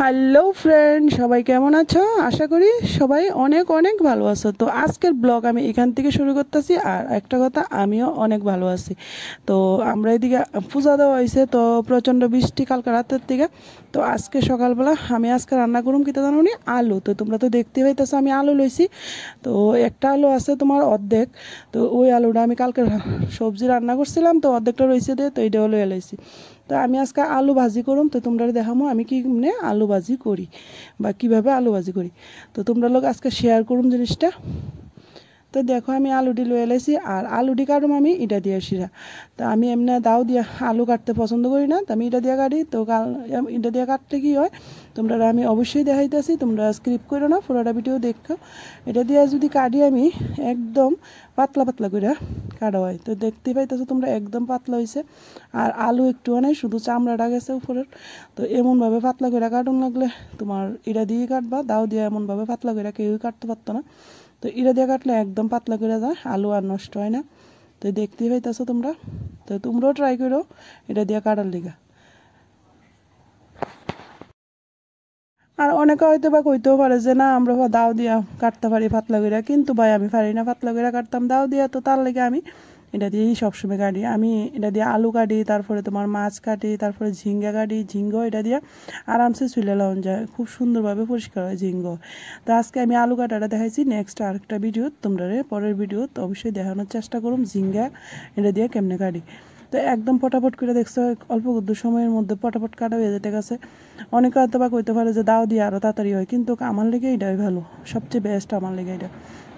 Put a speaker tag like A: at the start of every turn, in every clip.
A: Hello friend, সবাই কেমন আছো? আশা করি সবাই অনেক অনেক ভালো আছো। তো আজকের ব্লগ আমি এখান থেকে শুরু করতেছি। আর একটা কথা, আমিও অনেক ভালো আছি। তো আমরা এদিকে পূজা দেওয়া হয়েছে, তো প্রচণ্ড বৃষ্টি কালকে রাতের দিকে। তো আজকে সকালবেলা আমি আজকে রান্না করুম কিতা জানো নি, আলু। তো তোমরা তো দেখতে পাইতেছো আমি আলু লইছি। তো একটা আলু আছে তোমার অর্ধেক, তো ওই আলুটা আমি কালকে সবজি রান্না করছিলাম, তো অর্ধেকটা রয়েছে দিয়ে, তো এইটাও লইয়া লইছি। তো আমি আজকে আলু ভাজি করুম, তো তোমরা দেখামো আমি কি মানে আলু ভাজি করি বা কীভাবে আলু ভাজি করি। তো তোমরা লোক আজকে শেয়ার করুম জিনিসটা। তো দেখো আমি আলুটি লয়ে এলাইছি, আর আলুটি কাটুম আমি এটা দিয়ে শিরা। তো আমি এমনি দাও দিয়ে আলু কাটতে পছন্দ করি না, তো আমি এটা দিয়ে কাটি। তো এটা দিয়ে কাটতে কী হয় তোমরা আমি অবশ্যই দেখাইতেছি, তোমরা স্ক্রিপ্ট করো না, পুরোটা ভিডিও দেখো। এটা দিয়ে যদি কাটি আমি একদম পাতলা পাতলা করে কাটা হয়। তো দেখতে পাইতেছো তোমরা একদম পাতলা হয়েছে, আর আলু একটু নাই, শুধু চামড়াটা গেছে উপরের। তো এমনভাবে পাতলা করে কাটুন লাগলে তোমার এটা দিয়ে কাটবা, দাও দিয়ে এমনভাবে পাতলা করে কেউই কাটতে পারতো না। তো এটা দিয়ে কাটলে একদম পাতলা করে যায়, আলু আর নষ্ট হয় না। তো দেখতেই পাইতেছো তোমরা, তো তোমরাও ট্রাই করো এটা দিয়ে কাটার লিগা। আর অনেকে হয়তো বা কইতেও পারে যে না আমরা দাও দিয়া কাটতে পারি পাতলা করে, কিন্তু ভাই আমি পারি না পাতলা করে কাটতাম দাও দিয়া। তো তার লেগে আমি এটা দিয়েই সবসময় কাটি। আমি এটা দিয়ে আলু কাটি, তারপরে তোমার মাছ কাটি, তারপরে ঝিঙ্গা কাটি। ঝিঙ্গো এটা দিয়ে আরামসে চুলে লাগানো যায়, খুব সুন্দরভাবে পরিষ্কার হয় ঝিঙ্গো। তো আজকে আমি আলু কাটাটা দেখাইছি, নেক্সট আরেকটা ভিডিও তোমরা পরের ভিডিও তো অবশ্যই দেখানোর চেষ্টা করুম ঝিঙ্গা এটা দিয়ে কেমনে কাটি। তো একদম পটাপট করে দেখছো, অল্প দু সময়ের মধ্যে পটাপট কাটা হয়ে যেতে গেছে। অনেকে হয়তো বা কইতে পারে যে দাও দিয়ে আরও তাড়াতাড়ি হয়, কিন্তু আমার লেগে এটাই ভালো, সবচেয়ে বেস্ট আমার লেগে এটা।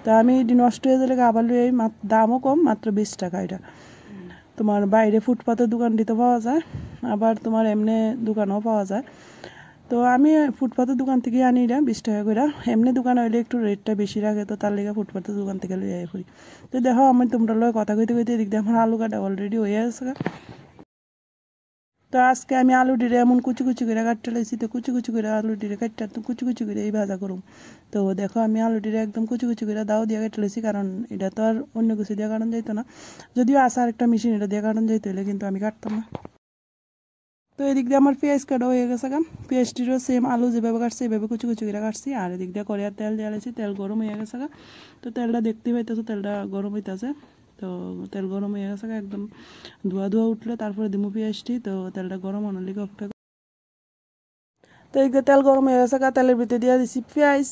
A: তো আমি এটি নষ্ট হয়ে গেলে আবার লই, দামও কম, মাত্র 20 টাকা এটা। তোমার বাইরে ফুটপাতের দোকানটিতে পাওয়া যায়, আবার তোমার এমনি দোকানেও পাওয়া যায়। তো আমি ফুটপাতের দোকান থেকে আনি এটা 20 টাকা করে। এমনি দোকান হইলে একটু রেটটা বেশি রাখে, তো তার লেগে ফুটপাতের দোকান থেকে লই আই করি। তো দেখো আমি তোমরা লয় কথা কইতে কইতে এদিক দিয়ে আমার আলু কাটা অলরেডি হয়ে গেছে। তো আজকে আমি আলু ডিরে এমন কুচি কুচি করে কাটতে লাইছি। তো কুচি কুচি করে আলু ডিরে কাটতে তো কুচি কুচি করে এই ভাজা করুম। তো দেখো আমি আলু ডিরে একদম কুচি কুচি করে দাও দিয়ে কাটতে লাইছি, কারণ এটা তো আর অন্য কিছু দিয়ে কাটন যাইতো না। যদিও আছে আরেকটা মেশিন, এটা দিয়ে কাটন যাইতো হলে কিন্তু আমি কাটতাম না। তো এদিক দিয়ে আমার পেঁয়াজ কাটা হয়ে গেছে গা। পেঁয়াজটিরও সেম আলু যেভাবে কাটছি এভাবে কুচি কুচি করে কাটছি। আর এদিক দিয়ে কড়াইয়ের তেল দিয়ে লাইছি, তেল গরম হয়ে গেছে গা। তো তেলটা দেখতে পাইতেছো, তেলটা গরম হইতেছে। তো তেল গরম হয়ে গেছে একদম ধোয়া ধোয়া উঠলে তারপরে দিমু পেঁয়াজটি। তো তেলটা গরম হওয়ার লিগে অপেক্ষা। তো এই তেল গরম হয়ে গেছে, তেলের ভিতরে দিয়ে দিছি পেঁয়াজ।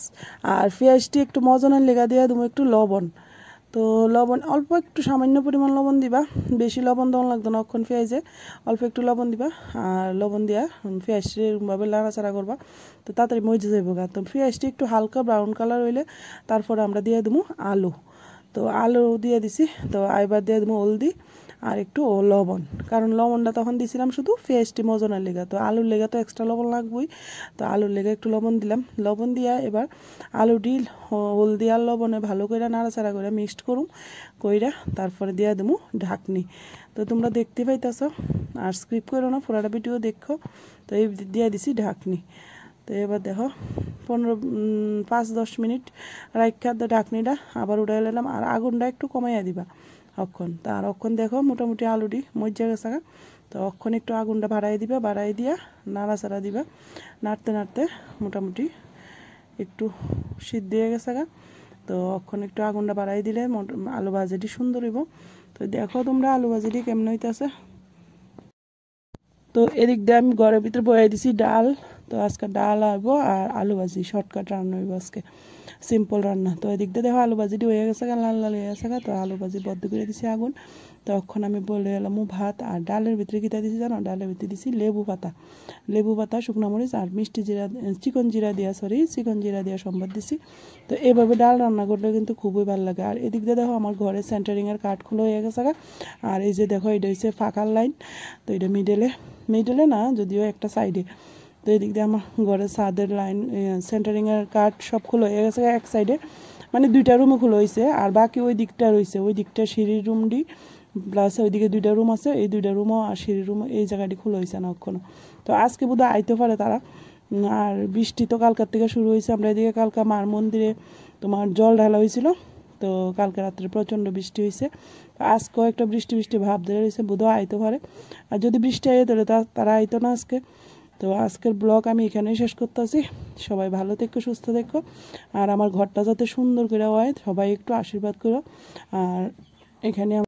A: আর পেঁয়াজটি একটু মজনের লেগা দিয়ে দেবো একটু লবণ। তো লবণ অল্প একটু সামান্য পরিমাণ লবণ দিবা, বেশি লবণ দেওয়া লাগতো না অক্ষণ পেঁয়াজে। অল্প একটু লবণ দিবা, আর লবণ দিয়া পেঁয়াজটি এরকমভাবে নাড়াচাড়া করবা। তো তাড়াতাড়ি মজে যাবো গা। তো পেঁয়াজটি একটু হালকা ব্রাউন কালার হইলে তারপরে আমরা দিয়ে দেবো আলু। তো আলু দিয়ে দিছি। তো এবার দিয়ে দেবো হলদি আর একটু লবণ, কারণ লবণটা তখন দিছিলাম শুধু পেঁয়াজটি মজনের লেগা। তো আলুর লেগা তো এক্সট্রা লবণ লাগবেই। তো আলুর লেগে একটু লবণ দিলাম, লবণ দিয়া এবার আলুটি হলদি আর লবণে ভালো করে নাড়াচাড়া করে মিক্সড করুম কইরা তারপরে দিয়া দেবো ঢাকনি। তো তোমরা দেখতে পাইতেছো, আর স্ক্রিপ্ট করো না, পুরাটা ভিডিও দেখো। তো এই দিয়ে দিছি ঢাকনি। তো এবার দেখো 5-10 মিনিট রাখা ঢাকনিটা আবার উঠাই নিলাম, আর আগুনটা একটু কমাইয়া দিবা অক্ষণ। তার অক্ষণ দেখো মোটামুটি আলুটি মজ্জা গেছে। তো অক্ষণ একটু আগুনটা বাড়াই দিবা, বাড়াই দিয়া নাড়াচাড়া দিবা, নাড়তে নাড়তে মোটামুটি একটু সিদ্ধ হয়ে গেছে। তো অক্ষণ একটু আগুনটা বাড়াই দিলে আলু ভাজিটি সুন্দর হইব। তো দেখো তোমরা আলু ভাজিটি কেমন হইতেছে। তো এদিক দিয়ে আমি ঘরের ভিতরে বয়াই দিছি ডাল। তো আজকে ডাল আইব আর আলু ভাজি, শর্টকাট রান্না হইব আজকে, সিম্পল রান্না। তো এদিক দিয়ে দেখো আলু ভাজিটি হয়ে গেছে, লাল লাল হয়ে গেছে। তো আলু ভাজি বদ্ধ করে দিছি আগুন। তখন আমি বলে এলাম ভাত। আর ডালের ভিতরে কীটা দিছি জানো, ডালের ভিতরে দিছি লেবু পাতা, লেবু পাতা, শুকনো মরিচ আর মিষ্টি জিরা, চিকন জিরা দিয়া সম্বাদ দিছি। তো এভাবে ডাল রান্না করলে কিন্তু খুবই ভালো লাগে। আর এদিক দিয়ে দেখো আমার ঘরে সেন্টারিংয়ের কাঠ খোলা হয়ে গেছে। আর এই যে দেখো এটা হচ্ছে ফাঁকার লাইন। তো এটা মিডলে না, যদিও একটা সাইডে। তো এদিক দিয়ে আমার ঘরের ছাদের লাইন সেন্টারিংয়ের কাঠ সব খোলা হয়ে গেছে এক সাইডে, মানে 2টা রুমে খোলা হয়েছে। আর বাকি ওই দিকটা রয়েছে, ওই দিকটা সিঁড়ির রুমটি প্লাস ওইদিকে 2টা রুম আছে, এই 2টা রুমও আর সিঁড়ির রুমও এই জায়গাটি খোলা হয়েছে না এখনো। তো আজকে বোধহয় আইতে পারে তারা। আর বৃষ্টি তো কালকার থেকে শুরু হয়েছে। আমরা এদিকে কালকা মার মন্দিরে তোমার জল ঢালা হয়েছিল। তো কালকে রাত্রে প্রচণ্ড বৃষ্টি হয়েছে। আজকেও একটা বৃষ্টি বৃষ্টি ভাব ধরে রয়েছে, বোধহয় আইতে পারে। আর যদি বৃষ্টি আইয়ে তাহলে তারা আইতো না আজকে। তো আজকের ব্লগ আমি এখানেই শেষ করতেছি। সবাই ভালো থেকো, সুস্থ থেকো, আর আমার ঘরটা যাতে সুন্দর করে হয় সবাই একটু আশীর্বাদ করো। আর এখানে